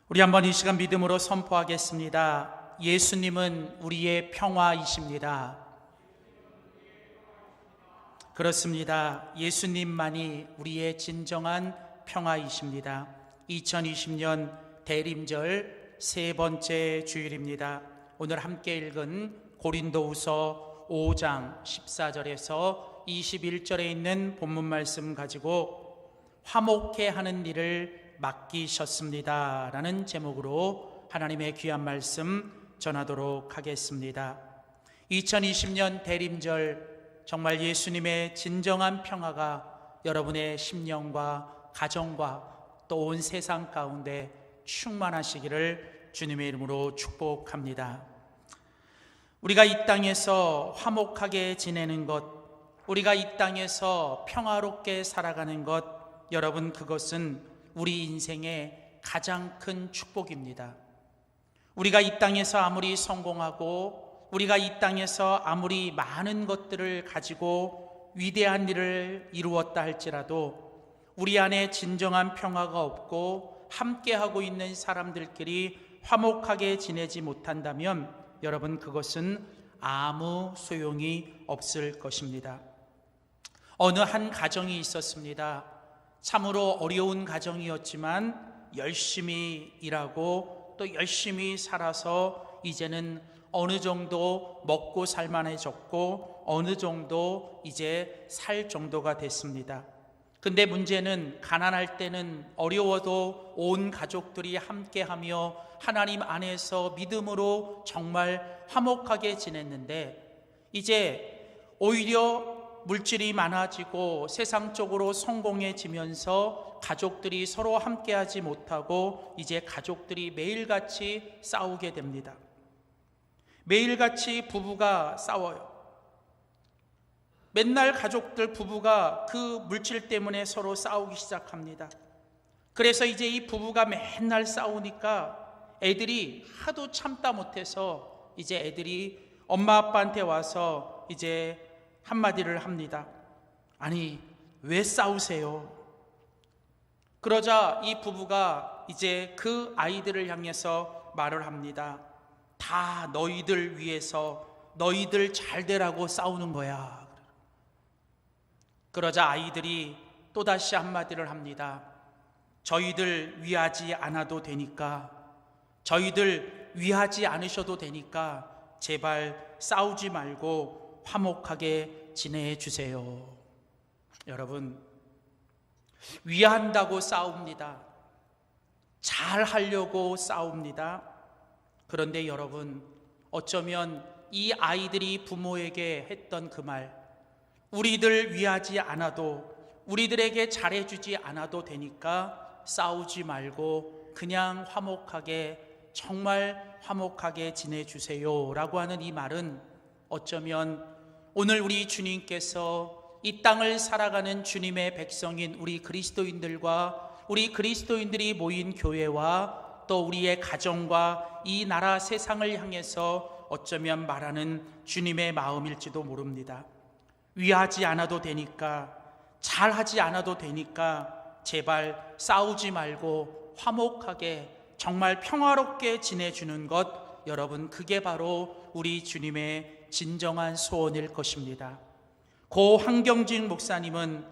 우리 한번 이 시간 믿음으로 선포하겠습니다. 예수님은 우리의 평화이십니다. 그렇습니다. 예수님만이 우리의 진정한 평화이십니다. 2020년 대림절 세 번째 주일입니다. 오늘 함께 읽은 고린도후서 5장 14절에서 21절에 있는 본문 말씀 가지고 화목해 하는 일을 맡기셨습니다 라는 제목으로 하나님의 귀한 말씀 전하도록 하겠습니다. 2020년 대림절, 정말 예수님의 진정한 평화가 여러분의 심령과 가정과 또 온 세상 가운데 충만하시기를 주님의 이름으로 축복합니다. 우리가 이 땅에서 화목하게 지내는 것, 우리가 이 땅에서 평화롭게 살아가는 것, 여러분, 그것은 우리 인생의 가장 큰 축복입니다. 우리가 이 땅에서 아무리 성공하고 우리가 이 땅에서 아무리 많은 것들을 가지고 위대한 일을 이루었다 할지라도 우리 안에 진정한 평화가 없고 함께하고 있는 사람들끼리 화목하게 지내지 못한다면 여러분, 그것은 아무 소용이 없을 것입니다. 어느 한 가정이 있었습니다. 참으로 어려운 가정이었지만 열심히 일하고 또 열심히 살아서 이제는 어느 정도 먹고 살만해졌고 어느 정도 이제 살 정도가 됐습니다. 근데 문제는 가난할 때는 어려워도 온 가족들이 함께하며 하나님 안에서 믿음으로 정말 화목하게 지냈는데 이제 오히려 물질이 많아지고 세상적으로 성공해지면서 가족들이 서로 함께하지 못하고 이제 가족들이 매일같이 싸우게 됩니다. 매일같이 부부가 싸워요. 맨날 가족들 부부가 그 물질 때문에 서로 싸우기 시작합니다. 그래서 이제 이 부부가 맨날 싸우니까 애들이 하도 참다 못해서 이제 애들이 엄마 아빠한테 와서 이제 한마디를 합니다. 아니, 왜 싸우세요? 그러자 이 부부가 이제 그 아이들을 향해서 말을 합니다. 다 너희들 위해서 너희들 잘 되라고 싸우는 거야. 그러자 아이들이 또다시 한마디를 합니다. 저희들 위하지 않아도 되니까, 저희들 위하지 않으셔도 되니까 제발 싸우지 말고 화목하게 지내주세요. 여러분, 위한다고 싸웁니다. 잘하려고 싸웁니다. 그런데 여러분, 어쩌면 이 아이들이 부모에게 했던 그 말, 우리들 위하지 않아도, 우리들에게 잘해주지 않아도 되니까 싸우지 말고 그냥 화목하게, 정말 화목하게 지내주세요 라고 하는 이 말은 어쩌면 오늘 우리 주님께서 이 땅을 살아가는 주님의 백성인 우리 그리스도인들과 우리 그리스도인들이 모인 교회와 또 우리의 가정과 이 나라 세상을 향해서 어쩌면 말하는 주님의 마음일지도 모릅니다. 위하지 않아도 되니까, 잘하지 않아도 되니까 제발 싸우지 말고 화목하게 정말 평화롭게 지내주는 것, 여러분, 그게 바로 우리 주님의 진정한 소원일 것입니다. 고 한경진 목사님은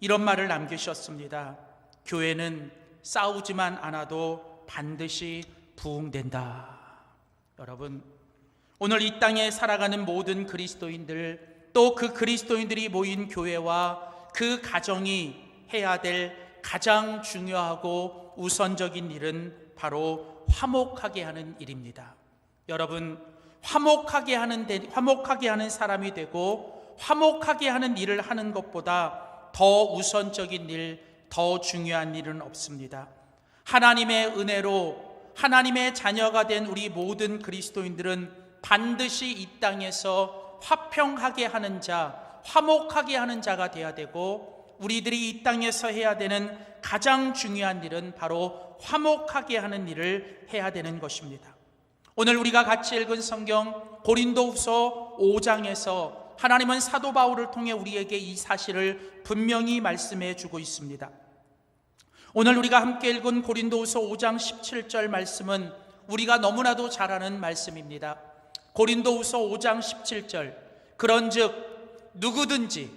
이런 말을 남기셨습니다. 교회는 싸우지만 않아도 반드시 부흥된다. 여러분, 오늘 이 땅에 살아가는 모든 그리스도인들, 또 그 그리스도인들이 모인 교회와 그 가정이 해야 될 가장 중요하고 우선적인 일은 바로 화목하게 하는 일입니다. 여러분, 화목하게 하는 사람이 되고 화목하게 하는 일을 하는 것보다 더 우선적인 일, 더 중요한 일은 없습니다. 하나님의 은혜로 하나님의 자녀가 된 우리 모든 그리스도인들은 반드시 이 땅에서 화평하게 하는 자, 화목하게 하는 자가 되어야 되고, 우리들이 이 땅에서 해야 되는 가장 중요한 일은 바로 화목하게 하는 일을 해야 되는 것입니다. 오늘 우리가 같이 읽은 성경 고린도후서 5장에서 하나님은 사도 바울을 통해 우리에게 이 사실을 분명히 말씀해 주고 있습니다. 오늘 우리가 함께 읽은 고린도후서 5장 17절 말씀은 우리가 너무나도 잘 아는 말씀입니다. 고린도후서 5장 17절, 그런즉 누구든지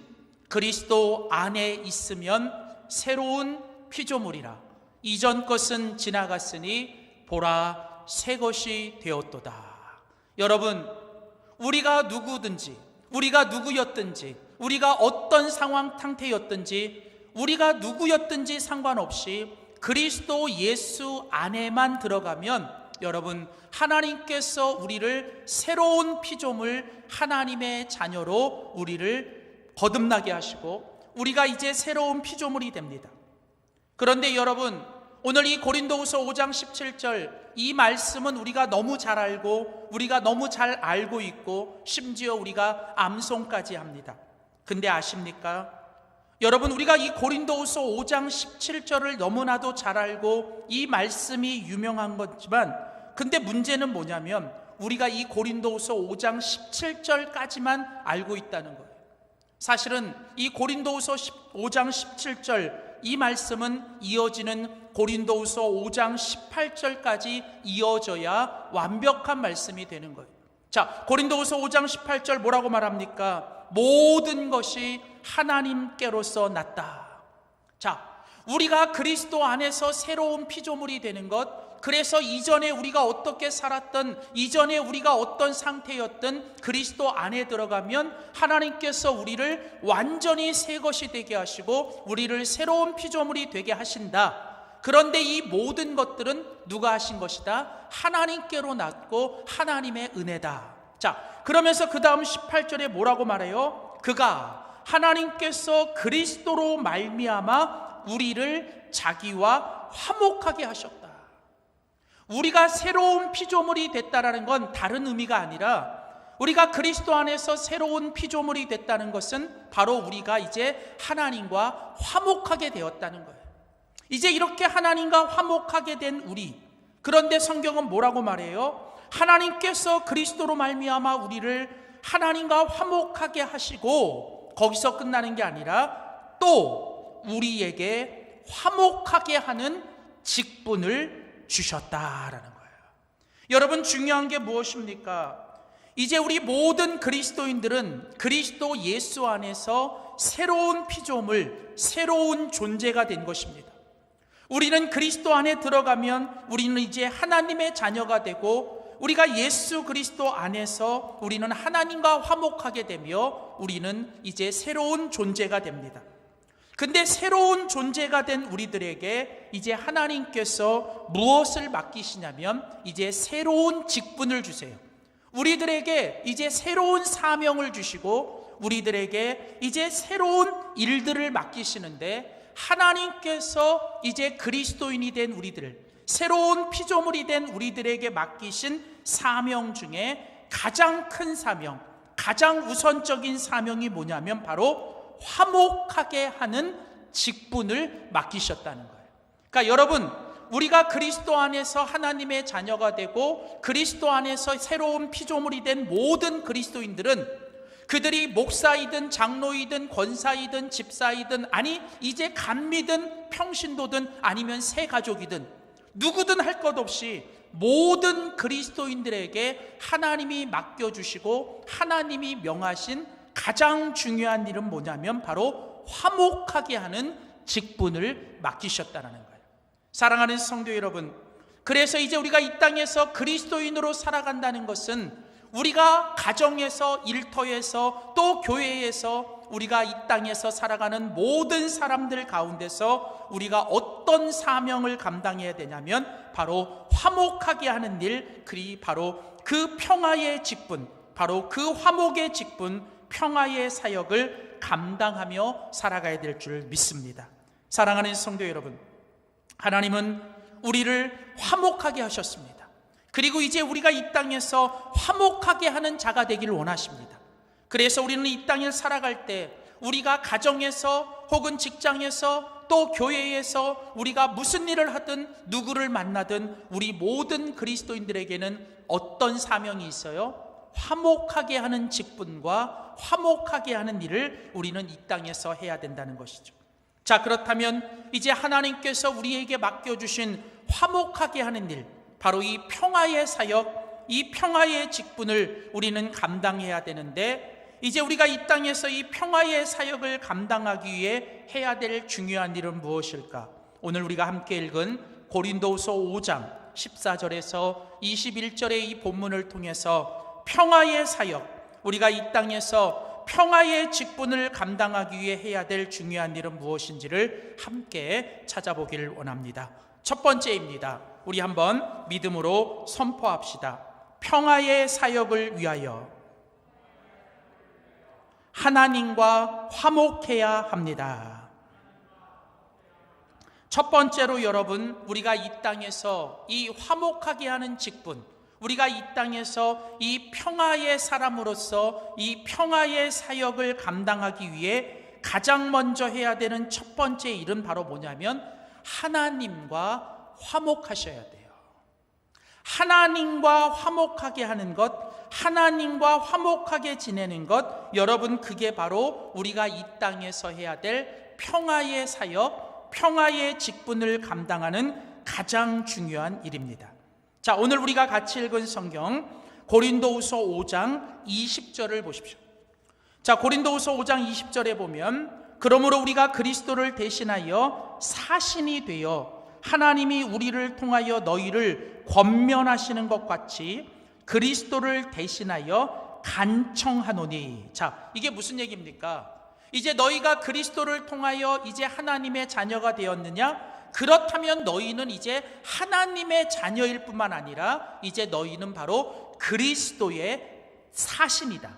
그리스도 안에 있으면 새로운 피조물이라. 이전 것은 지나갔으니 보라 새 것이 되었도다. 여러분, 우리가 누구든지, 우리가 누구였든지, 우리가 어떤 상태였든지, 우리가 누구였든지 상관없이 그리스도 예수 안에만 들어가면 여러분, 하나님께서 우리를 새로운 피조물, 하나님의 자녀로 우리를 거듭나게 하시고 우리가 이제 새로운 피조물이 됩니다. 그런데 여러분, 오늘 이 고린도후서 5장 17절 이 말씀은 우리가 너무 잘 알고 우리가 너무 잘 알고 있고 심지어 우리가 암송까지 합니다. 근데 아십니까? 여러분, 우리가 이 고린도후서 5장 17절을 너무나도 잘 알고 이 말씀이 유명한 거지만, 근데 문제는 뭐냐면 우리가 이 고린도후서 5장 17절까지만 알고 있다는 거예요. 사실은 이 고린도후서 5장 17절 이 말씀은 이어지는 고린도후서 5장 18절까지 이어져야 완벽한 말씀이 되는 거예요. 자, 고린도후서 5장 18절 뭐라고 말합니까? 모든 것이 하나님께로서 났다. 자, 우리가 그리스도 안에서 새로운 피조물이 되는 것, 그래서 이전에 우리가 어떻게 살았던, 이전에 우리가 어떤 상태였던 그리스도 안에 들어가면 하나님께서 우리를 완전히 새 것이 되게 하시고 우리를 새로운 피조물이 되게 하신다. 그런데 이 모든 것들은 누가 하신 것이다? 하나님께로 났고 하나님의 은혜다. 자, 그러면서 그 다음 18절에 뭐라고 말해요? 그가 하나님께서 그리스도로 말미암아 우리를 자기와 화목하게 하셨다. 우리가 새로운 피조물이 됐다라는 건 다른 의미가 아니라 우리가 그리스도 안에서 새로운 피조물이 됐다는 것은 바로 우리가 이제 하나님과 화목하게 되었다는 거예요. 이제 이렇게 하나님과 화목하게 된 우리, 그런데 성경은 뭐라고 말해요? 하나님께서 그리스도로 말미암아 우리를 하나님과 화목하게 하시고 거기서 끝나는 게 아니라 또 우리에게 화목하게 하는 직분을 주셨다라는 거예요. 여러분, 중요한 게 무엇입니까? 이제 우리 모든 그리스도인들은 그리스도 예수 안에서 새로운 피조물, 새로운 존재가 된 것입니다. 우리는 그리스도 안에 들어가면 우리는 이제 하나님의 자녀가 되고 우리가 예수 그리스도 안에서 우리는 하나님과 화목하게 되며 우리는 이제 새로운 존재가 됩니다. 근데 새로운 존재가 된 우리들에게 이제 하나님께서 무엇을 맡기시냐면 이제 새로운 직분을 주세요. 우리들에게 이제 새로운 사명을 주시고 우리들에게 이제 새로운 일들을 맡기시는데, 하나님께서 이제 그리스도인이 된 우리들, 새로운 피조물이 된 우리들에게 맡기신 사명 중에 가장 큰 사명, 가장 우선적인 사명이 뭐냐면 바로 화목하게 하는 직분을 맡기셨다는 거예요. 그러니까 여러분, 우리가 그리스도 안에서 하나님의 자녀가 되고 그리스도 안에서 새로운 피조물이 된 모든 그리스도인들은 그들이 목사이든 장로이든 권사이든 집사이든, 아니 이제 감리든 평신도든 아니면 새 가족이든 누구든 할 것 없이 모든 그리스도인들에게 하나님이 맡겨주시고 하나님이 명하신 가장 중요한 일은 뭐냐면 바로 화목하게 하는 직분을 맡기셨다는 거예요. 사랑하는 성도 여러분, 그래서 이제 우리가 이 땅에서 그리스도인으로 살아간다는 것은 우리가 가정에서, 일터에서, 또 교회에서 우리가 이 땅에서 살아가는 모든 사람들 가운데서 우리가 어떤 사명을 감당해야 되냐면 바로 화목하게 하는 일, 그리 바로 그 평화의 직분, 바로 그 화목의 직분, 평화의 사역을 감당하며 살아가야 될 줄 믿습니다. 사랑하는 성도 여러분, 하나님은 우리를 화목하게 하셨습니다. 그리고 이제 우리가 이 땅에서 화목하게 하는 자가 되기를 원하십니다. 그래서 우리는 이 땅을 살아갈 때 우리가 가정에서 혹은 직장에서 또 교회에서 우리가 무슨 일을 하든 누구를 만나든 우리 모든 그리스도인들에게는 어떤 사명이 있어요? 화목하게 하는 직분과 화목하게 하는 일을 우리는 이 땅에서 해야 된다는 것이죠. 자, 그렇다면 이제 하나님께서 우리에게 맡겨주신 화목하게 하는 일, 바로 이 평화의 사역, 이 평화의 직분을 우리는 감당해야 되는데, 이제 우리가 이 땅에서 이 평화의 사역을 감당하기 위해 해야 될 중요한 일은 무엇일까? 오늘 우리가 함께 읽은 고린도후서 5장 14절에서 21절의 이 본문을 통해서 평화의 사역, 우리가 이 땅에서 평화의 직분을 감당하기 위해 해야 될 중요한 일은 무엇인지를 함께 찾아보길 원합니다. 첫 번째입니다. 우리 한번 믿음으로 선포합시다. 평화의 사역을 위하여 하나님과 화목해야 합니다. 첫 번째로 여러분, 우리가 이 땅에서 이 화목하게 하는 직분, 우리가 이 땅에서 이 평화의 사람으로서 이 평화의 사역을 감당하기 위해 가장 먼저 해야 되는 첫 번째 일은 바로 뭐냐면 하나님과 화목하셔야 돼요. 하나님과 화목하게 하는 것, 하나님과 화목하게 지내는 것, 여러분, 그게 바로 우리가 이 땅에서 해야 될 평화의 사역, 평화의 직분을 감당하는 가장 중요한 일입니다. 자, 오늘 우리가 같이 읽은 성경 고린도후서 5장 20절을 보십시오. 자, 고린도후서 5장 20절에 보면, 그러므로 우리가 그리스도를 대신하여 사신이 되어 하나님이 우리를 통하여 너희를 권면하시는 것 같이 그리스도를 대신하여 간청하노니. 자, 이게 무슨 얘기입니까? 이제 너희가 그리스도를 통하여 이제 하나님의 자녀가 되었느냐? 그렇다면 너희는 이제 하나님의 자녀일 뿐만 아니라 이제 너희는 바로 그리스도의 사신이다.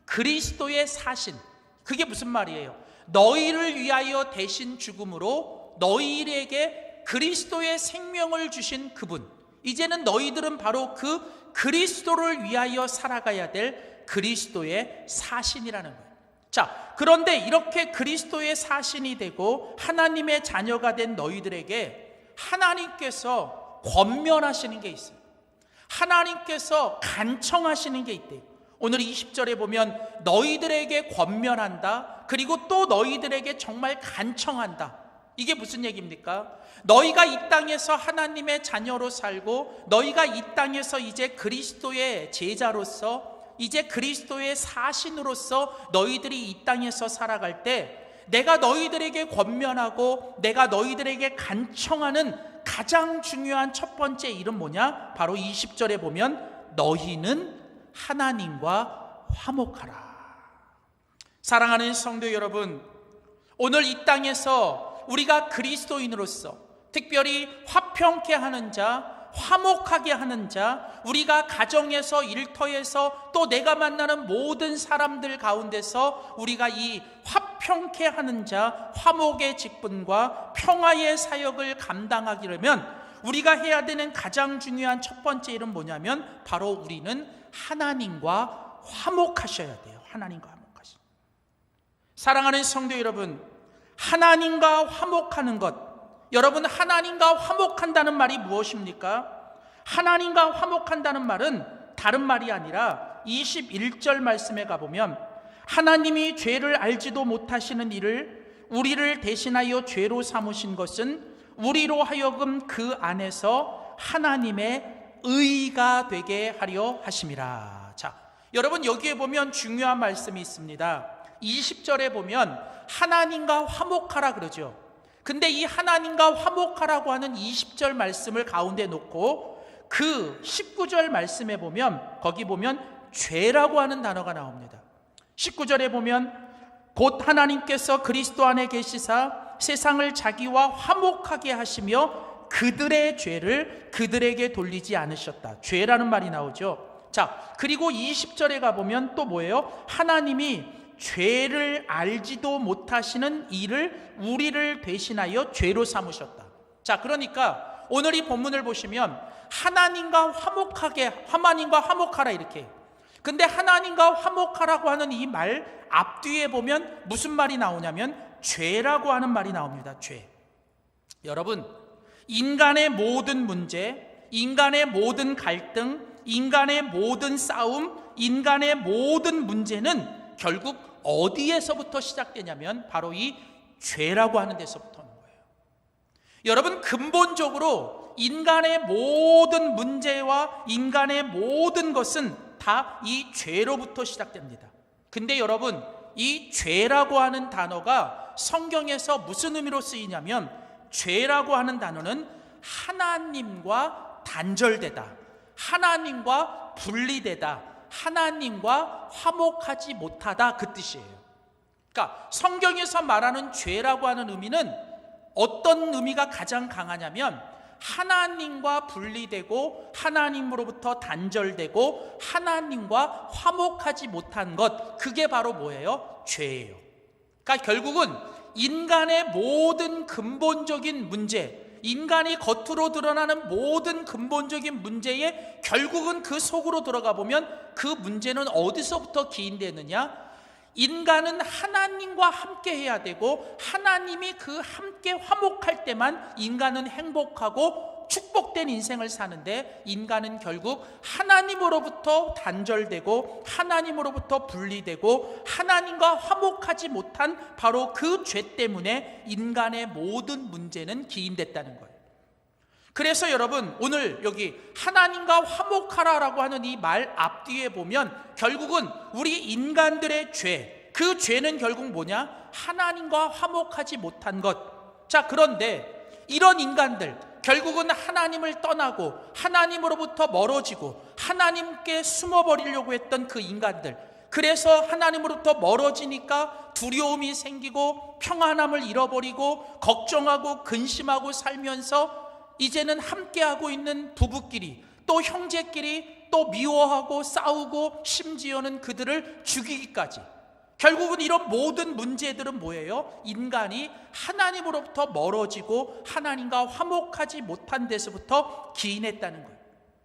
그리스도의 사신. 그게 무슨 말이에요? 너희를 위하여 대신 죽음으로 너희에게 그리스도의 생명을 주신 그분, 이제는 너희들은 바로 그 그리스도를 위하여 살아가야 될 그리스도의 사신이라는 거예요. 자, 그런데 이렇게 그리스도의 사신이 되고 하나님의 자녀가 된 너희들에게 하나님께서 권면하시는 게 있어요. 하나님께서 간청하시는 게 있대요. 오늘 20절에 보면 너희들에게 권면한다, 그리고 또 너희들에게 정말 간청한다. 이게 무슨 얘기입니까? 너희가 이 땅에서 하나님의 자녀로 살고 너희가 이 땅에서 이제 그리스도의 제자로서 이제 그리스도의 사신으로서 너희들이 이 땅에서 살아갈 때 내가 너희들에게 권면하고 내가 너희들에게 간청하는 가장 중요한 첫 번째 일은 뭐냐? 바로 20절에 보면 너희는 하나님과 화목하라. 사랑하는 성도 여러분, 오늘 이 땅에서 우리가 그리스도인으로서 특별히 화평케 하는 자, 화목하게 하는 자, 우리가 가정에서, 일터에서, 또 내가 만나는 모든 사람들 가운데서 우리가 이 화평케 하는 자, 화목의 직분과 평화의 사역을 감당하려면 우리가 해야 되는 가장 중요한 첫 번째 일은 뭐냐면 바로 우리는 하나님과 화목하셔야 돼요. 하나님과 화목하셔. 사랑하는 성도 여러분, 하나님과 화목하는 것, 여러분, 하나님과 화목한다는 말이 무엇입니까? 하나님과 화목한다는 말은 다른 말이 아니라 21절 말씀에 가보면 하나님이 죄를 알지도 못하시는 이를 우리를 대신하여 죄로 삼으신 것은 우리로 하여금 그 안에서 하나님의 의가 되게 하려 하심이라. 자, 여러분, 여기에 보면 중요한 말씀이 있습니다. 20절에 보면 하나님과 화목하라 그러죠. 근데 이 하나님과 화목하라고 하는 20절 말씀을 가운데 놓고 그 19절 말씀에 보면 거기 보면 죄라고 하는 단어가 나옵니다. 19절에 보면 곧 하나님께서 그리스도 안에 계시사 세상을 자기와 화목하게 하시며 그들의 죄를 그들에게 돌리지 않으셨다. 죄라는 말이 나오죠. 자, 그리고 20절에 가보면 또 뭐예요? 하나님이 죄를 알지도 못하시는 이를 우리를 대신하여 죄로 삼으셨다. 자, 그러니까 오늘 이 본문을 보시면 하나님과 화목하라 이렇게. 근데 하나님과 화목하라고 하는 이 말 앞뒤에 보면 무슨 말이 나오냐면 죄라고 하는 말이 나옵니다. 죄. 여러분, 인간의 모든 문제, 인간의 모든 갈등, 인간의 모든 싸움, 인간의 모든 문제는 결국 어디에서부터 시작되냐면 바로 이 죄라고 하는 데서부터 오는 거예요. 여러분, 근본적으로 인간의 모든 문제와 인간의 모든 것은 다 이 죄로부터 시작됩니다. 근데 여러분, 이 죄라고 하는 단어가 성경에서 무슨 의미로 쓰이냐면, 죄라고 하는 단어는 하나님과 단절되다, 하나님과 분리되다, 하나님과 화목하지 못하다, 그 뜻이에요. 그러니까 성경에서 말하는 죄라고 하는 의미는 어떤 의미가 가장 강하냐면, 하나님과 분리되고 하나님으로부터 단절되고 하나님과 화목하지 못한 것, 그게 바로 뭐예요? 죄예요. 그러니까 결국은 인간의 모든 근본적인 문제, 인간이 겉으로 드러나는 모든 근본적인 문제에 결국은 그 속으로 들어가 보면 그 문제는 어디서부터 기인되느냐? 인간은 하나님과 함께 해야 되고, 하나님이 그 함께 화목할 때만 인간은 행복하고 축복된 인생을 사는데, 인간은 결국 하나님으로부터 단절되고 하나님으로부터 분리되고 하나님과 화목하지 못한 바로 그 죄 때문에 인간의 모든 문제는 기인됐다는 거예요. 그래서 여러분, 오늘 여기 하나님과 화목하라라고 하는 이 말 앞뒤에 보면 결국은 우리 인간들의 죄, 그 죄는 결국 뭐냐? 하나님과 화목하지 못한 것. 자, 그런데 이런 인간들, 결국은 하나님을 떠나고 하나님으로부터 멀어지고 하나님께 숨어버리려고 했던 그 인간들, 그래서 하나님으로부터 멀어지니까 두려움이 생기고 평안함을 잃어버리고 걱정하고 근심하고 살면서 이제는 함께하고 있는 부부끼리, 또 형제끼리 또 미워하고 싸우고 심지어는 그들을 죽이기까지. 결국은 이런 모든 문제들은 뭐예요? 인간이 하나님으로부터 멀어지고 하나님과 화목하지 못한 데서부터 기인했다는 거예요.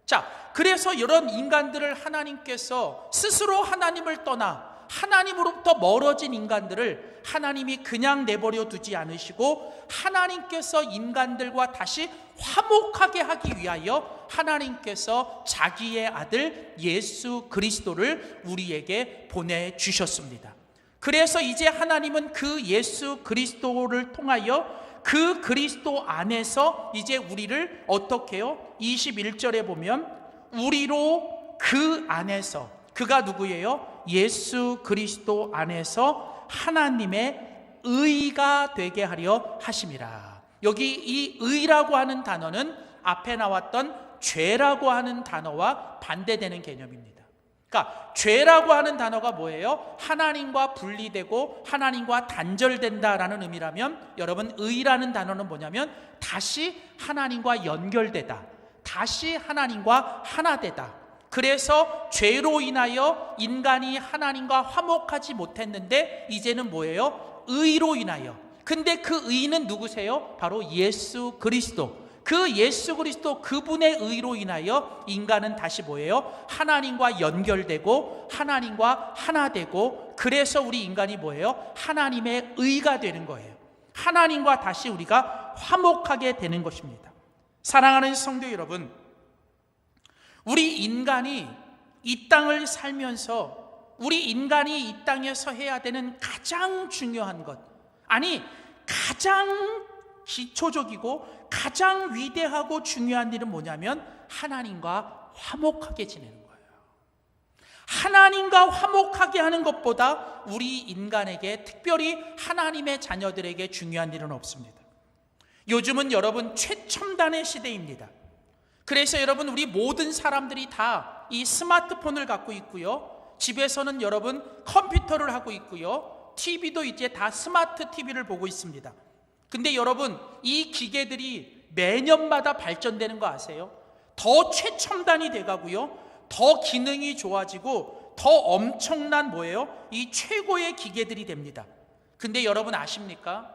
자, 그래서 이런 인간들을 하나님께서 스스로 하나님을 떠나 하나님으로부터 멀어진 인간들을 하나님이 그냥 내버려 두지 않으시고, 하나님께서 인간들과 다시 화목하게 하기 위하여 하나님께서 자기의 아들 예수 그리스도를 우리에게 보내주셨습니다. 그래서 이제 하나님은 그 예수 그리스도를 통하여 그 그리스도 안에서 이제 우리를 어떻게 해요? 21절에 보면 우리로 그 안에서, 그가 누구예요? 예수 그리스도 안에서 하나님의 의가 되게 하려 하심이라. 여기 이 의라고 하는 단어는 앞에 나왔던 죄라고 하는 단어와 반대되는 개념입니다. 그러니까 죄라고 하는 단어가 뭐예요? 하나님과 분리되고 하나님과 단절된다라는 의미라면, 여러분, 의라는 단어는 뭐냐면 다시 하나님과 연결되다, 다시 하나님과 하나되다. 그래서 죄로 인하여 인간이 하나님과 화목하지 못했는데 이제는 뭐예요? 의로 인하여. 근데 그 의는 누구세요? 바로 예수 그리스도. 그 예수 그리스도 그분의 의로 인하여 인간은 다시 뭐예요? 하나님과 연결되고 하나님과 하나 되고, 그래서 우리 인간이 뭐예요? 하나님의 의가 되는 거예요. 하나님과 다시 우리가 화목하게 되는 것입니다. 사랑하는 성도 여러분, 우리 인간이 이 땅을 살면서 우리 인간이 이 땅에서 해야 되는 가장 중요한 것, 아니 가장 기초적이고 가장 위대하고 중요한 일은 뭐냐면 하나님과 화목하게 지내는 거예요. 하나님과 화목하게 하는 것보다 우리 인간에게, 특별히 하나님의 자녀들에게 중요한 일은 없습니다. 요즘은 여러분 최첨단의 시대입니다. 그래서 여러분, 우리 모든 사람들이 다 이 스마트폰을 갖고 있고요, 집에서는 여러분 컴퓨터를 하고 있고요, TV도 이제 다 스마트 TV를 보고 있습니다. 근데 여러분, 이 기계들이 매년마다 발전되는 거 아세요? 더 최첨단이 돼가고요, 더 기능이 좋아지고 더 엄청난 뭐예요? 이 최고의 기계들이 됩니다. 근데 여러분 아십니까?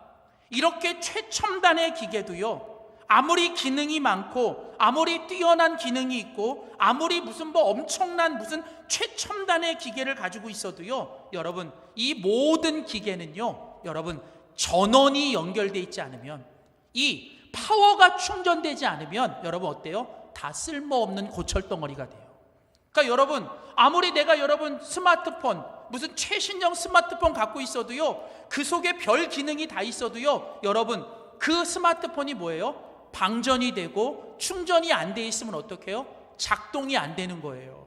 이렇게 최첨단의 기계도요, 아무리 기능이 많고 아무리 뛰어난 기능이 있고 아무리 무슨 엄청난 무슨 최첨단의 기계를 가지고 있어도요, 여러분 이 모든 기계는요, 여러분 전원이 연결되어 있지 않으면, 이 파워가 충전되지 않으면 여러분 어때요? 다 쓸모없는 고철덩어리가 돼요. 그러니까 여러분, 아무리 내가 여러분 스마트폰, 무슨 최신형 스마트폰 갖고 있어도요, 그 속에 별 기능이 다 있어도요, 여러분 그 스마트폰이 뭐예요? 방전이 되고 충전이 안 돼 있으면 어떡해요? 작동이 안 되는 거예요.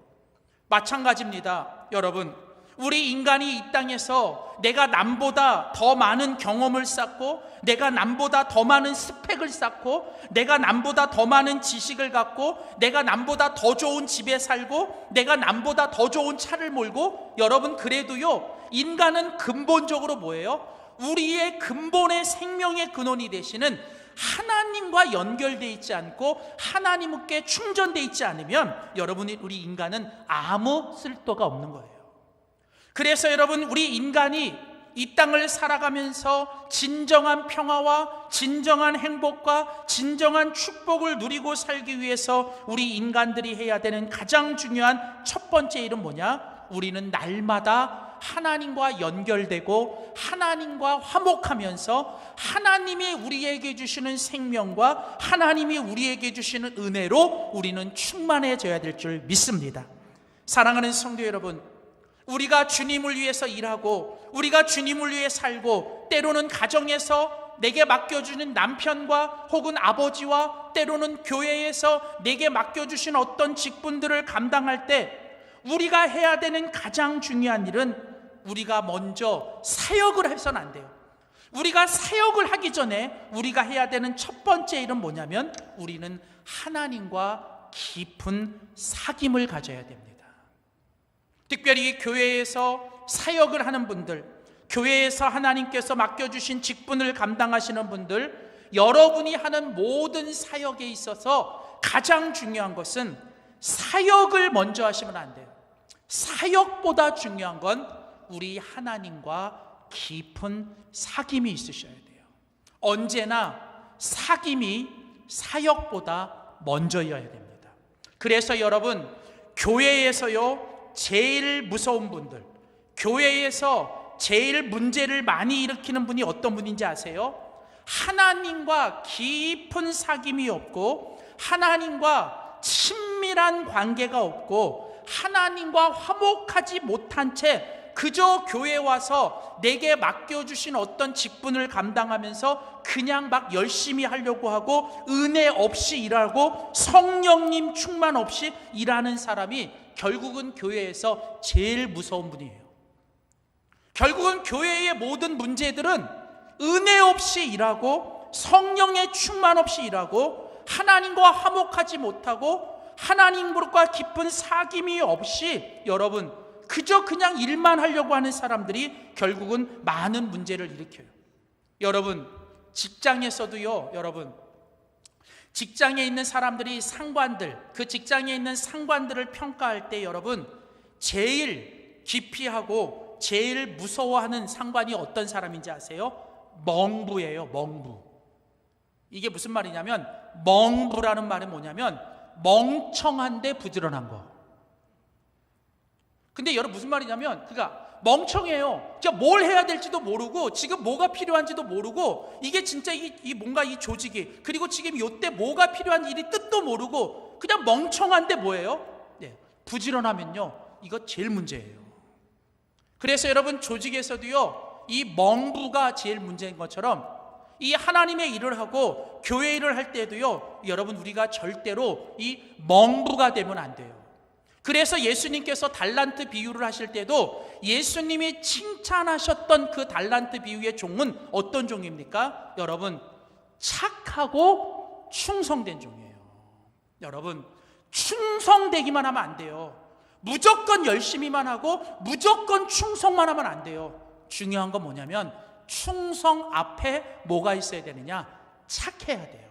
마찬가지입니다. 여러분, 우리 인간이 이 땅에서 내가 남보다 더 많은 경험을 쌓고, 내가 남보다 더 많은 스펙을 쌓고, 내가 남보다 더 많은 지식을 갖고, 내가 남보다 더 좋은 집에 살고, 내가 남보다 더 좋은 차를 몰고, 여러분 그래도요, 인간은 근본적으로 뭐예요? 우리의 근본의 생명의 근원이 되시는 하나님과 연결되어 있지 않고 하나님께 충전되어 있지 않으면 여러분이, 우리 인간은 아무 쓸도가 없는 거예요. 그래서 여러분, 우리 인간이 이 땅을 살아가면서 진정한 평화와 진정한 행복과 진정한 축복을 누리고 살기 위해서 우리 인간들이 해야 되는 가장 중요한 첫 번째 일은 뭐냐? 우리는 날마다 하나님과 연결되고 하나님과 화목하면서 하나님이 우리에게 주시는 생명과 하나님이 우리에게 주시는 은혜로 우리는 충만해져야 될 줄 믿습니다. 사랑하는 성도 여러분, 우리가 주님을 위해서 일하고 우리가 주님을 위해 살고, 때로는 가정에서 내게 맡겨주는 남편과 혹은 아버지와 때로는 교회에서 내게 맡겨주신 어떤 직분들을 감당할 때 우리가 해야 되는 가장 중요한 일은 우리가 먼저 사역을 해서는 안 돼요. 우리가 사역을 하기 전에 우리가 해야 되는 첫 번째 일은 뭐냐면 우리는 하나님과 깊은 사귐을 가져야 됩니다. 특별히 교회에서 사역을 하는 분들, 교회에서 하나님께서 맡겨주신 직분을 감당하시는 분들, 여러분이 하는 모든 사역에 있어서 가장 중요한 것은 사역을 먼저 하시면 안 돼요. 사역보다 중요한 건 우리 하나님과 깊은 사귐이 있으셔야 돼요. 언제나 사귐이 사역보다 먼저여야 됩니다. 그래서 여러분, 교회에서요 제일 무서운 분들, 교회에서 제일 문제를 많이 일으키는 분이 어떤 분인지 아세요? 하나님과 깊은 사귐이 없고 하나님과 친밀한 관계가 없고 하나님과 화목하지 못한 채 그저 교회에 와서 내게 맡겨주신 어떤 직분을 감당하면서 그냥 막 열심히 하려고 하고 은혜 없이 일하고 성령님 충만 없이 일하는 사람이 결국은 교회에서 제일 무서운 분이에요. 결국은 교회의 모든 문제들은 은혜 없이 일하고 성령의 충만 없이 일하고 하나님과 화목하지 못하고 하나님과 깊은 사귐이 없이 여러분 그저 그냥 일만 하려고 하는 사람들이 결국은 많은 문제를 일으켜요. 여러분, 직장에서도요, 여러분, 직장에 있는 사람들이 상관들, 그 직장에 있는 상관들을 평가할 때 여러분 제일 기피하고 제일 무서워하는 상관이 어떤 사람인지 아세요? 멍부예요. 멍부. 이게 무슨 말이냐면, 멍부라는 말은 뭐냐면 멍청한데 부지런한 거. 근데 여러분 무슨 말이냐면, 그러니까 멍청해요. 진짜 뭘 해야 될지도 모르고 지금 뭐가 필요한지도 모르고 이게 진짜 이 뭔가 이 조직이, 그리고 지금 이때 뭐가 필요한 일이 뜻도 모르고 그냥 멍청한데 뭐예요? 네, 부지런하면요 이거 제일 문제예요. 그래서 여러분 조직에서도요 이 멍부가 제일 문제인 것처럼 이 하나님의 일을 하고 교회 일을 할 때도요 여러분 우리가 절대로 이 멍부가 되면 안 돼요. 그래서 예수님께서 달란트 비유를 하실 때도 예수님이 칭찬하셨던 그 달란트 비유의 종은 어떤 종입니까? 여러분, 착하고 충성된 종이에요. 여러분, 충성되기만 하면 안 돼요. 무조건 열심히만 하고 무조건 충성만 하면 안 돼요. 중요한 건 뭐냐면 충성 앞에 뭐가 있어야 되느냐? 착해야 돼요.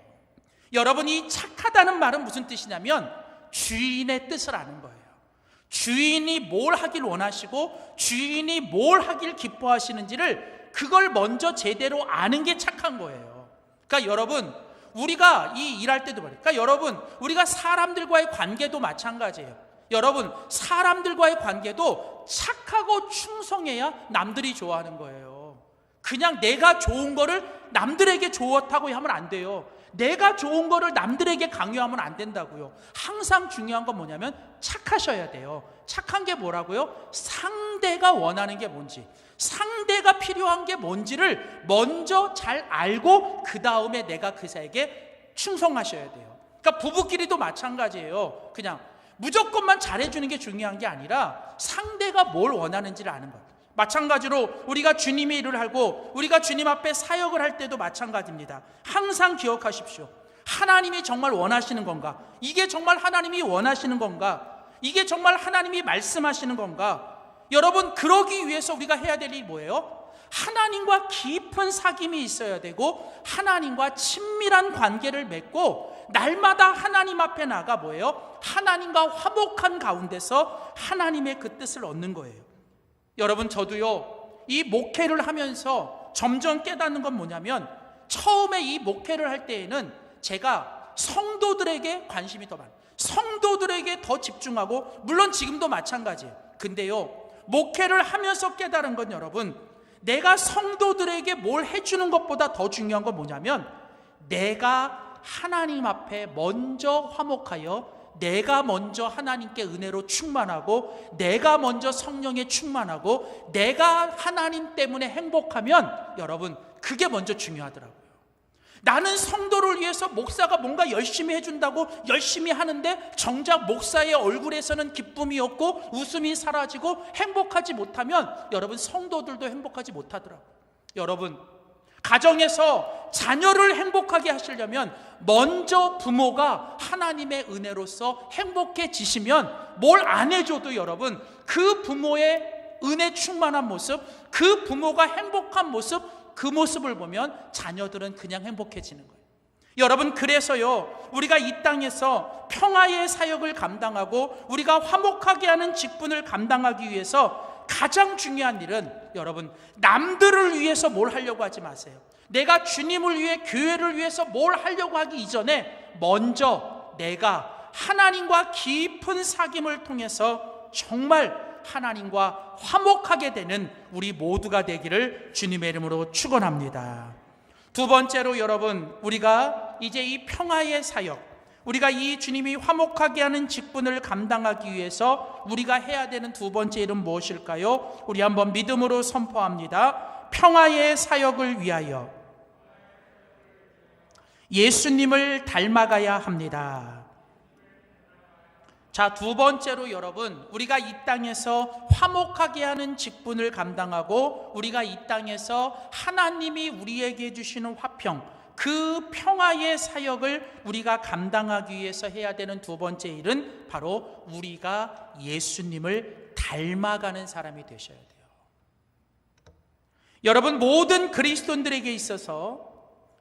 여러분, 이 착하다는 말은 무슨 뜻이냐면 주인의 뜻을 아는 거예요. 주인이 뭘 하길 원하시고 주인이 뭘 하길 기뻐하시는지를 그걸 먼저 제대로 아는 게 착한 거예요. 그러니까 여러분 우리가 이 일할 때도 말이에요. 그러니까 여러분 우리가 사람들과의 관계도 마찬가지예요. 여러분 사람들과의 관계도 착하고 충성해야 남들이 좋아하는 거예요. 그냥 내가 좋은 거를 남들에게 좋다고 하면 안 돼요. 내가 좋은 거를 남들에게 강요하면 안 된다고요. 항상 중요한 건 뭐냐면 착하셔야 돼요. 착한 게 뭐라고요? 상대가 원하는 게 뭔지, 상대가 필요한 게 뭔지를 먼저 잘 알고 그 다음에 내가 그사에게 충성하셔야 돼요. 그러니까 부부끼리도 마찬가지예요. 그냥 무조건만 잘해주는 게 중요한 게 아니라 상대가 뭘 원하는지를 아는 것. 마찬가지로 우리가 주님의 일을 하고 우리가 주님 앞에 사역을 할 때도 마찬가지입니다. 항상 기억하십시오. 하나님이 정말 원하시는 건가? 이게 정말 하나님이 원하시는 건가? 이게 정말 하나님이 말씀하시는 건가? 여러분, 그러기 위해서 우리가 해야 될 일이 뭐예요? 하나님과 깊은 사귐이 있어야 되고 하나님과 친밀한 관계를 맺고 날마다 하나님 앞에 나가 뭐예요? 하나님과 화목한 가운데서 하나님의 그 뜻을 얻는 거예요. 여러분, 저도요, 이 목회를 하면서 점점 깨닫는 건 뭐냐면, 처음에 이 목회를 할 때에는 제가 성도들에게 관심이 더 많아요. 성도들에게 더 집중하고, 물론 지금도 마찬가지예요. 근데요, 목회를 하면서 깨달은 건 여러분, 내가 성도들에게 뭘 해주는 것보다 더 중요한 건 뭐냐면, 내가 하나님 앞에 먼저 화목하여 내가 먼저 하나님께 은혜로 충만하고 내가 먼저 성령에 충만하고 내가 하나님 때문에 행복하면 여러분, 그게 먼저 중요하더라고요. 나는 성도를 위해서 목사가 뭔가 열심히 해준다고 열심히 하는데 정작 목사의 얼굴에서는 기쁨이 없고 웃음이 사라지고 행복하지 못하면 여러분, 성도들도 행복하지 못하더라고요. 여러분, 가정에서 자녀를 행복하게 하시려면 먼저 부모가 하나님의 은혜로서 행복해지시면 뭘 안 해줘도 여러분, 그 부모의 은혜 충만한 모습, 그 부모가 행복한 모습, 그 모습을 보면 자녀들은 그냥 행복해지는 거예요. 여러분, 그래서요, 우리가 이 땅에서 평화의 사역을 감당하고 우리가 화목하게 하는 직분을 감당하기 위해서 가장 중요한 일은 여러분, 남들을 위해서 뭘 하려고 하지 마세요. 내가 주님을 위해, 교회를 위해서 뭘 하려고 하기 이전에 먼저 내가 하나님과 깊은 사귐을 통해서 정말 하나님과 화목하게 되는 우리 모두가 되기를 주님의 이름으로 축원합니다. 두 번째로 여러분, 우리가 이제 이 평화의 사역, 우리가 이 주님이 화목하게 하는 직분을 감당하기 위해서 우리가 해야 되는 두 번째 일은 무엇일까요? 우리 한번 믿음으로 선포합니다. 평화의 사역을 위하여 예수님을 닮아가야 합니다. 자, 두 번째로 여러분, 우리가 이 땅에서 화목하게 하는 직분을 감당하고 우리가 이 땅에서 하나님이 우리에게 주시는 화평, 그 평화의 사역을 우리가 감당하기 위해서 해야 되는 두 번째 일은 바로 우리가 예수님을 닮아가는 사람이 되셔야 돼요. 여러분, 모든 그리스도인들에게 있어서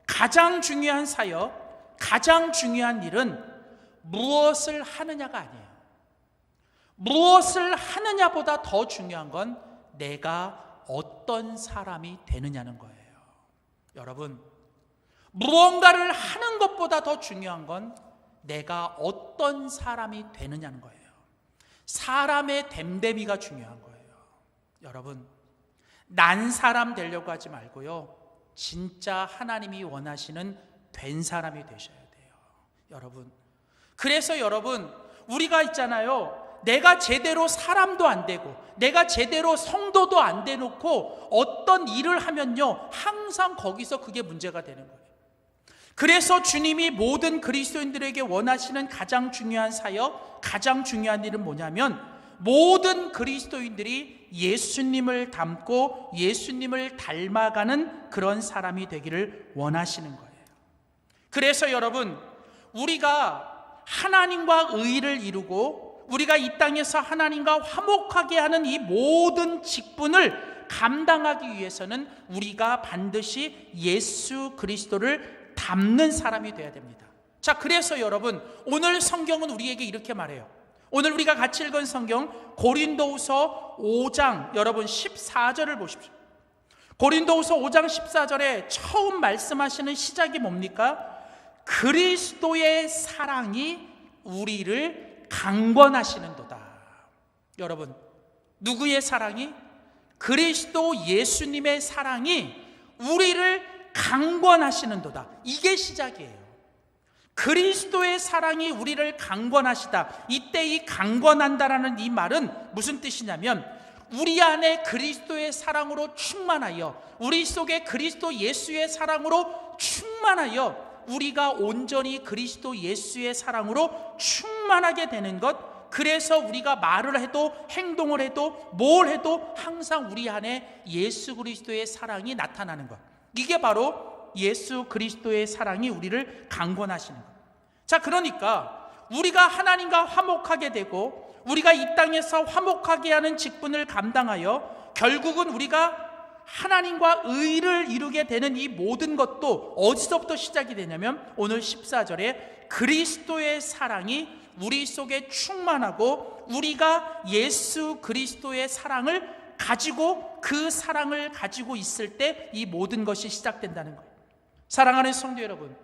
가장 중요한 사역, 가장 중요한 일은 무엇을 하느냐가 아니에요. 무엇을 하느냐보다 더 중요한 건 내가 어떤 사람이 되느냐는 거예요. 여러분, 무언가를 하는 것보다 더 중요한 건 내가 어떤 사람이 되느냐는 거예요. 사람의 됨됨이가 중요한 거예요. 여러분, 난 사람 되려고 하지 말고요, 진짜 하나님이 원하시는 된 사람이 되셔야 돼요. 여러분, 그래서 여러분, 우리가 있잖아요, 내가 제대로 사람도 안 되고 내가 제대로 성도도 안 돼놓고 어떤 일을 하면요, 항상 거기서 그게 문제가 되는 거예요. 그래서 주님이 모든 그리스도인들에게 원하시는 가장 중요한 사역, 가장 중요한 일은 뭐냐면 모든 그리스도인들이 예수님을 닮고 예수님을 닮아가는 그런 사람이 되기를 원하시는 거예요. 그래서 여러분, 우리가 하나님과 의를 이루고 우리가 이 땅에서 하나님과 화목하게 하는 이 모든 직분을 감당하기 위해서는 우리가 반드시 예수 그리스도를 닮는 사람이 되어야 됩니다. 자, 그래서 여러분, 오늘 성경은 우리에게 이렇게 말해요. 오늘 우리가 같이 읽은 성경 고린도후서 5장 여러분 14절을 보십시오. 고린도후서 5장 14절에 처음 말씀하시는 시작이 뭡니까? 그리스도의 사랑이 우리를 강권하시는도다. 여러분, 누구의 사랑이? 그리스도 예수님의 사랑이 우리를 강권하시는도다. 이게 시작이에요. 그리스도의 사랑이 우리를 강권하시다. 이때 이 강권한다라는 이 말은 무슨 뜻이냐면 우리 안에 그리스도의 사랑으로 충만하여, 우리 속에 그리스도 예수의 사랑으로 충만하여 우리가 온전히 그리스도 예수의 사랑으로 충만하게 되는 것, 그래서 우리가 말을 해도 행동을 해도 뭘 해도 항상 우리 안에 예수 그리스도의 사랑이 나타나는 것, 이게 바로 예수 그리스도의 사랑이 우리를 강권하시는 것. 자, 그러니까 우리가 하나님과 화목하게 되고 우리가 이 땅에서 화목하게 하는 직분을 감당하여 결국은 우리가 하나님과 의를 이루게 되는 이 모든 것도 어디서부터 시작이 되냐면 오늘 14절에 그리스도의 사랑이 우리 속에 충만하고 우리가 예수 그리스도의 사랑을 가지고 그 사랑을 가지고 있을 때 이 모든 것이 시작된다는 거예요. 사랑하는 성도 여러분,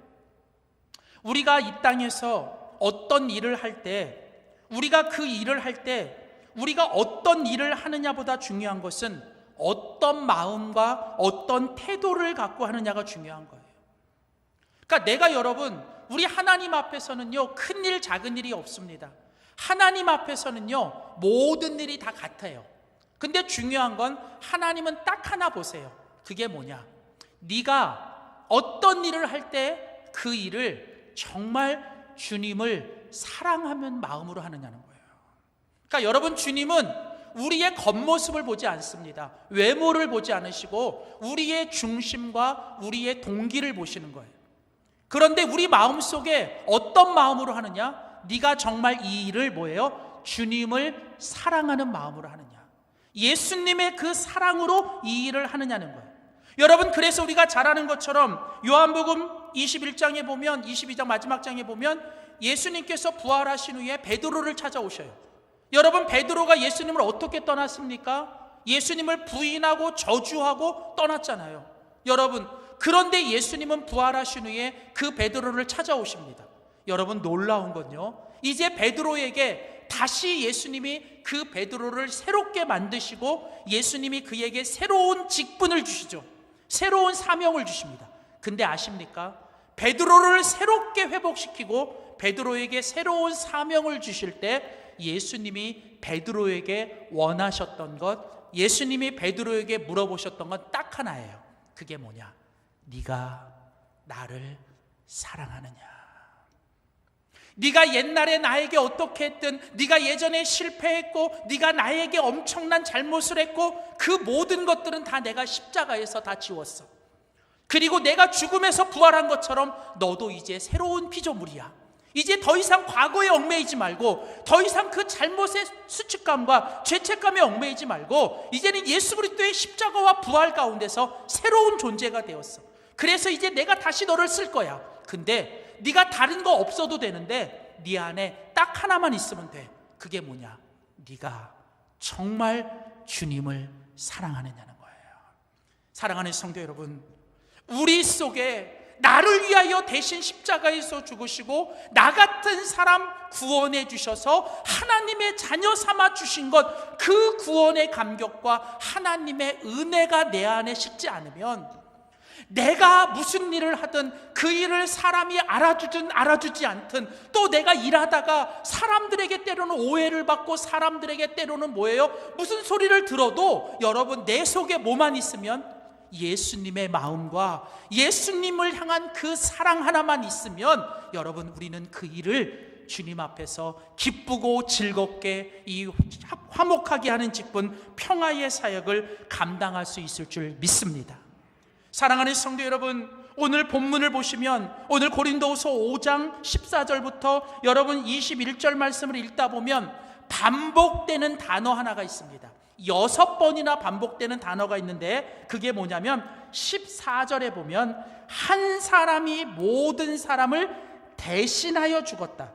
우리가 이 땅에서 어떤 일을 할 때, 우리가 그 일을 할 때 우리가 어떤 일을 하느냐보다 중요한 것은 어떤 마음과 어떤 태도를 갖고 하느냐가 중요한 거예요. 그러니까 내가 여러분, 우리 하나님 앞에서는요 큰 일 작은 일이 없습니다. 하나님 앞에서는요 모든 일이 다 같아요. 근데 중요한 건 하나님은 딱 하나 보세요. 그게 뭐냐? 네가 어떤 일을 할 때 그 일을 정말 주님을 사랑하면 마음으로 하느냐는 거예요. 그러니까 여러분, 주님은 우리의 겉모습을 보지 않습니다. 외모를 보지 않으시고 우리의 중심과 우리의 동기를 보시는 거예요. 그런데 우리 마음속에 어떤 마음으로 하느냐? 네가 정말 이 일을 뭐예요? 주님을 사랑하는 마음으로 하느냐, 예수님의 그 사랑으로 이 일을 하느냐는 거예요. 여러분, 그래서 우리가 잘 아는 것처럼 요한복음 21장에 보면, 22장 마지막 장에 보면 예수님께서 부활하신 후에 베드로를 찾아오셔요. 여러분, 베드로가 예수님을 어떻게 떠났습니까? 예수님을 부인하고 저주하고 떠났잖아요. 여러분, 그런데 예수님은 부활하신 후에 그 베드로를 찾아오십니다. 여러분, 놀라운 건요, 이제 베드로에게 다시 예수님이 그 베드로를 새롭게 만드시고 예수님이 그에게 새로운 직분을 주시죠. 새로운 사명을 주십니다. 근데 아십니까? 베드로를 새롭게 회복시키고 베드로에게 새로운 사명을 주실 때 예수님이 베드로에게 원하셨던 것, 예수님이 베드로에게 물어보셨던 건 딱 하나예요. 그게 뭐냐? 네가 나를 사랑하느냐? 네가 옛날에 나에게 어떻게 했든, 네가 예전에 실패했고 네가 나에게 엄청난 잘못을 했고 그 모든 것들은 다 내가 십자가에서 다 지웠어. 그리고 내가 죽음에서 부활한 것처럼 너도 이제 새로운 피조물이야. 이제 더 이상 과거에 얽매이지 말고, 더 이상 그 잘못의 수치감과 죄책감에 얽매이지 말고 이제는 예수 그리스도의 십자가와 부활 가운데서 새로운 존재가 되었어. 그래서 이제 내가 다시 너를 쓸 거야. 근데 네가 다른 거 없어도 되는데 네 안에 딱 하나만 있으면 돼. 그게 뭐냐? 네가 정말 주님을 사랑하느냐는 거예요. 사랑하는 성도 여러분, 우리 속에 나를 위하여 대신 십자가에서 죽으시고 나 같은 사람 구원해 주셔서 하나님의 자녀 삼아 주신 것, 그 구원의 감격과 하나님의 은혜가 내 안에 식지 않으면 내가 무슨 일을 하든 그 일을 사람이 알아주든 알아주지 않든, 또 내가 일하다가 사람들에게 때로는 오해를 받고 사람들에게 때로는 뭐예요? 무슨 소리를 들어도 여러분, 내 속에 뭐만 있으면 예수님의 마음과 예수님을 향한 그 사랑 하나만 있으면 여러분, 우리는 그 일을 주님 앞에서 기쁘고 즐겁게 이 화목하게 하는 직분, 평화의 사역을 감당할 수 있을 줄 믿습니다. 사랑하는 성도 여러분, 오늘 본문을 보시면 오늘 고린도후서 5장 14절부터 여러분 21절 말씀을 읽다 보면 반복되는 단어 하나가 있습니다. 6번이나 반복되는 단어가 있는데 그게 뭐냐면 14절에 보면 한 사람이 모든 사람을 대신하여 죽었다.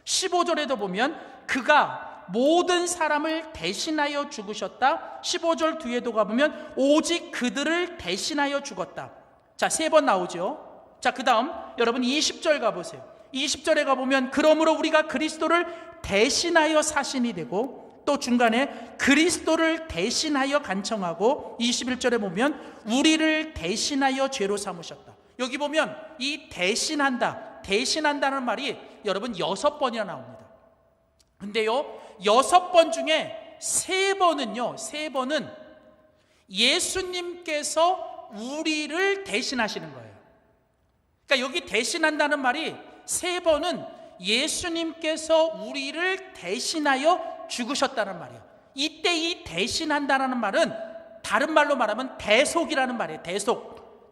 15절에도 보면 그가 모든 사람을 대신하여 죽으셨다. 15절 뒤에도 가보면 오직 그들을 대신하여 죽었다. 자, 3번 나오죠. 자, 그 다음 여러분 20절 가보세요. 20절에 가보면 그러므로 우리가 그리스도를 대신하여 사신이 되고, 또 중간에 그리스도를 대신하여 간청하고, 21절에 보면 우리를 대신하여 죄로 삼으셨다. 여기 보면 이 대신한다, 대신한다는 말이 여러분 6번이나 나옵니다. 근데요, 6번 중에 3번은요, 3번은 예수님께서 우리를 대신하시는 거예요. 그러니까 여기 대신한다는 말이 3번은 예수님께서 우리를 대신하여 죽으셨다는 말이에요. 이때 이 대신한다는 말은 다른 말로 말하면 대속이라는 말이에요.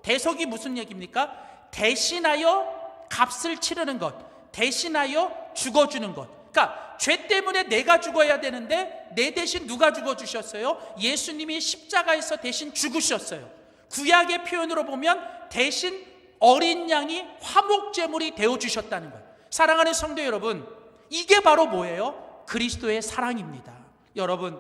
대속이 무슨 얘기입니까? 대신하여 값을 치르는 것, 대신하여 죽어주는 것. 그러니까 죄 때문에 내가 죽어야 되는데 내 대신 누가 죽어주셨어요? 예수님이 십자가에서 대신 죽으셨어요. 구약의 표현으로 보면 대신 어린 양이 화목제물이 되어주셨다는 거예요. 사랑하는 성도 여러분, 이게 바로 뭐예요? 그리스도의 사랑입니다. 여러분,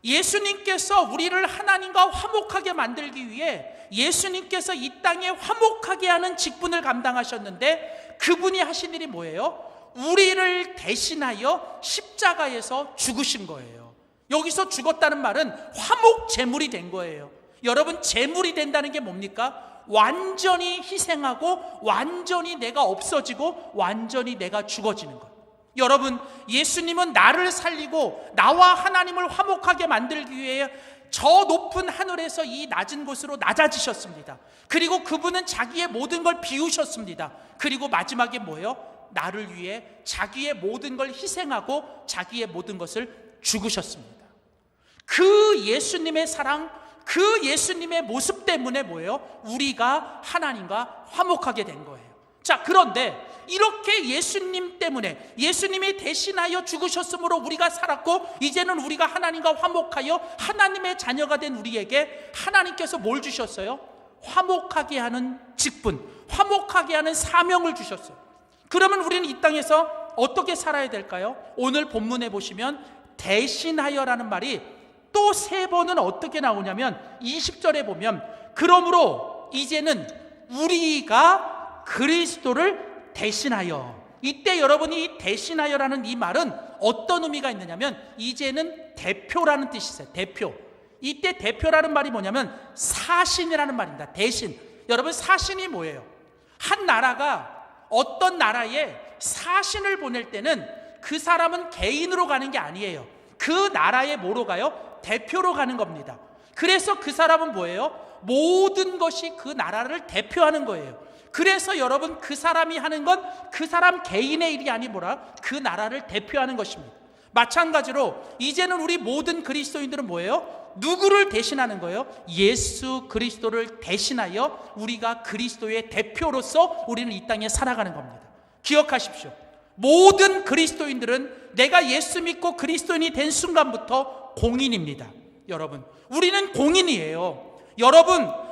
예수님께서 우리를 하나님과 화목하게 만들기 위해 예수님께서 이 땅에 화목하게 하는 직분을 감당하셨는데 그분이 하신 일이 뭐예요? 우리를 대신하여 십자가에서 죽으신 거예요. 여기서 죽었다는 말은 화목 제물이 된 거예요. 여러분, 제물이 된다는 게 뭡니까? 완전히 희생하고 완전히 내가 없어지고 완전히 내가 죽어지는 것. 여러분, 예수님은 나를 살리고 나와 하나님을 화목하게 만들기 위해 저 높은 하늘에서 이 낮은 곳으로 낮아지셨습니다. 그리고 그분은 자기의 모든 걸 비우셨습니다. 그리고 마지막에 뭐예요? 나를 위해 자기의 모든 걸 희생하고 자기의 모든 것을 죽으셨습니다. 그 예수님의 사랑, 그 예수님의 모습 때문에 뭐예요? 우리가 하나님과 화목하게 된 거예요. 자, 그런데 이렇게 예수님 때문에 예수님이 대신하여 죽으셨으므로 우리가 살았고 이제는 우리가 하나님과 화목하여 하나님의 자녀가 된 우리에게 하나님께서 뭘 주셨어요? 화목하게 하는 직분, 화목하게 하는 사명을 주셨어요. 그러면 우리는 이 땅에서 어떻게 살아야 될까요? 오늘 본문에 보시면 대신하여라는 말이 또 3번은 어떻게 나오냐면 20절에 보면 그러므로 이제는 우리가 그리스도를 대신하여. 이때 여러분이 이 대신하여라는 이 말은 어떤 의미가 있느냐면 이제는 대표라는 뜻이 있어요. 대표. 이때 대표라는 말이 뭐냐면 사신이라는 말입니다. 대신. 여러분, 사신이 뭐예요? 한 나라가 어떤 나라에 사신을 보낼 때는 그 사람은 개인으로 가는 게 아니에요. 그 나라에 뭐로 가요? 대표로 가는 겁니다. 그래서 그 사람은 뭐예요? 모든 것이 그 나라를 대표하는 거예요. 그래서 여러분, 그 사람이 하는 건 그 사람 개인의 일이 아니 뭐라? 그 나라를 대표하는 것입니다. 마찬가지로 이제는 우리 모든 그리스도인들은 뭐예요? 누구를 대신하는 거예요? 예수 그리스도를 대신하여 우리가 그리스도의 대표로서 우리는 이 땅에 살아가는 겁니다. 기억하십시오. 모든 그리스도인들은 내가 예수 믿고 그리스도인이 된 순간부터 공인입니다. 여러분, 우리는 공인이에요.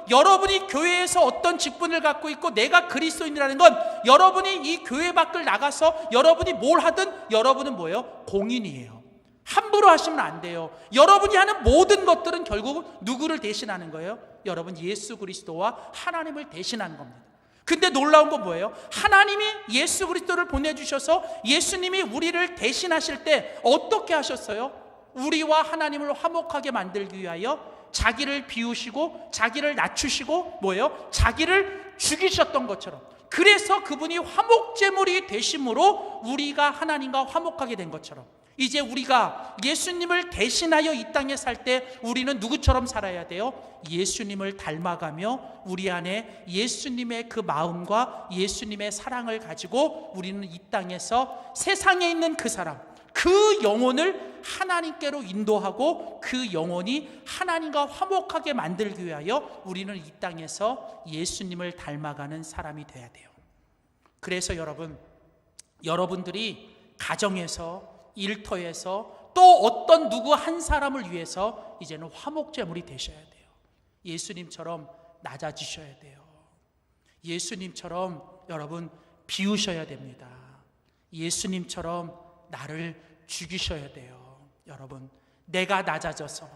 여러분이 교회에서 어떤 직분을 갖고 있고 내가 그리스도인이라는 건 여러분이 이 교회 밖을 나가서 여러분이 뭘 하든 여러분은 뭐예요? 공인이에요. 함부로 하시면 안 돼요. 여러분이 하는 모든 것들은 결국 누구를 대신하는 거예요? 여러분, 예수 그리스도와 하나님을 대신하는 겁니다. 근데 놀라운 건 뭐예요? 하나님이 예수 그리스도를 보내주셔서 예수님이 우리를 대신하실 때 어떻게 하셨어요? 우리와 하나님을 화목하게 만들기 위하여 자기를 비우시고 자기를 낮추시고 뭐예요? 자기를 죽이셨던 것처럼. 그래서 그분이 화목제물이 되심으로 우리가 하나님과 화목하게 된 것처럼 이제 우리가 예수님을 대신하여 이 땅에 살 때 우리는 누구처럼 살아야 돼요? 예수님을 닮아가며 우리 안에 예수님의 그 마음과 예수님의 사랑을 가지고 우리는 이 땅에서 세상에 있는 그 사람, 그 영혼을 하나님께로 인도하고 그 영혼이 하나님과 화목하게 만들기 위하여 우리는 이 땅에서 예수님을 닮아가는 사람이 돼야 돼요. 그래서 여러분들이 가정에서, 일터에서 또 어떤 누구 한 사람을 위해서 이제는 화목제물이 되셔야 돼요. 예수님처럼 낮아지셔야 돼요. 예수님처럼 여러분 비우셔야 됩니다. 예수님처럼 나를 죽이셔야 돼요. 여러분, 내가 낮아져서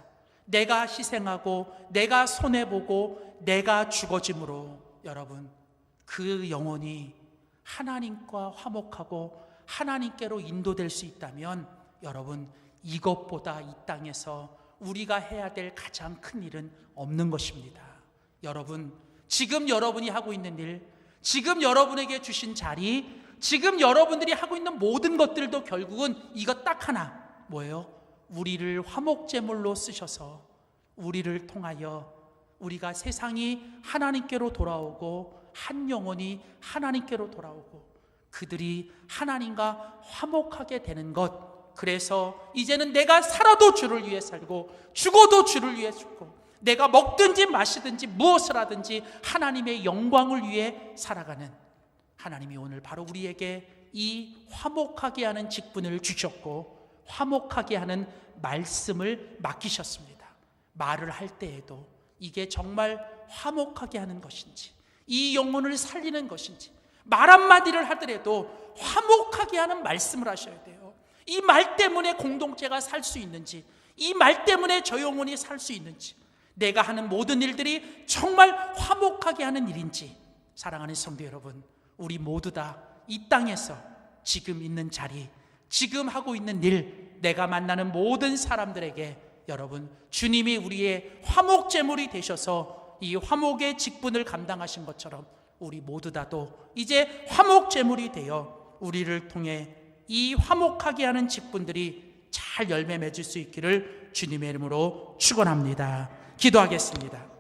내가 희생하고 내가 손해보고 내가 죽어짐으로 여러분 그 영혼이 하나님과 화목하고 하나님께로 인도될 수 있다면 여러분 이것보다 이 땅에서 우리가 해야 될 가장 큰 일은 없는 것입니다. 여러분, 지금 여러분이 하고 있는 일, 지금 여러분에게 주신 자리, 지금 여러분들이 하고 있는 모든 것들도 결국은 이것 딱 하나, 뭐예요? 우리를 화목제물로 쓰셔서 우리를 통하여 우리가 세상이 하나님께로 돌아오고 한 영혼이 하나님께로 돌아오고 그들이 하나님과 화목하게 되는 것. 그래서 이제는 내가 살아도 주를 위해 살고 죽어도 주를 위해 죽고 내가 먹든지 마시든지 무엇을 하든지 하나님의 영광을 위해 살아가는, 하나님이 오늘 바로 우리에게 이 화목하게 하는 직분을 주셨고 화목하게 하는 말씀을 맡기셨습니다. 말을 할 때에도 이게 정말 화목하게 하는 것인지, 이 영혼을 살리는 것인지, 말 한마디를 하더라도 화목하게 하는 말씀을 하셔야 돼요. 이 말 때문에 공동체가 살 수 있는지, 이 말 때문에 저 영혼이 살 수 있는지, 내가 하는 모든 일들이 정말 화목하게 하는 일인지. 사랑하는 성도 여러분, 우리 모두 다 이 땅에서 지금 있는 자리, 지금 하고 있는 일, 내가 만나는 모든 사람들에게 여러분, 주님이 우리의 화목제물이 되셔서 이 화목의 직분을 감당하신 것처럼 우리 모두 다도 이제 화목제물이 되어 우리를 통해 이 화목하게 하는 직분들이 잘 열매 맺을 수 있기를 주님의 이름으로 축원합니다. 기도하겠습니다.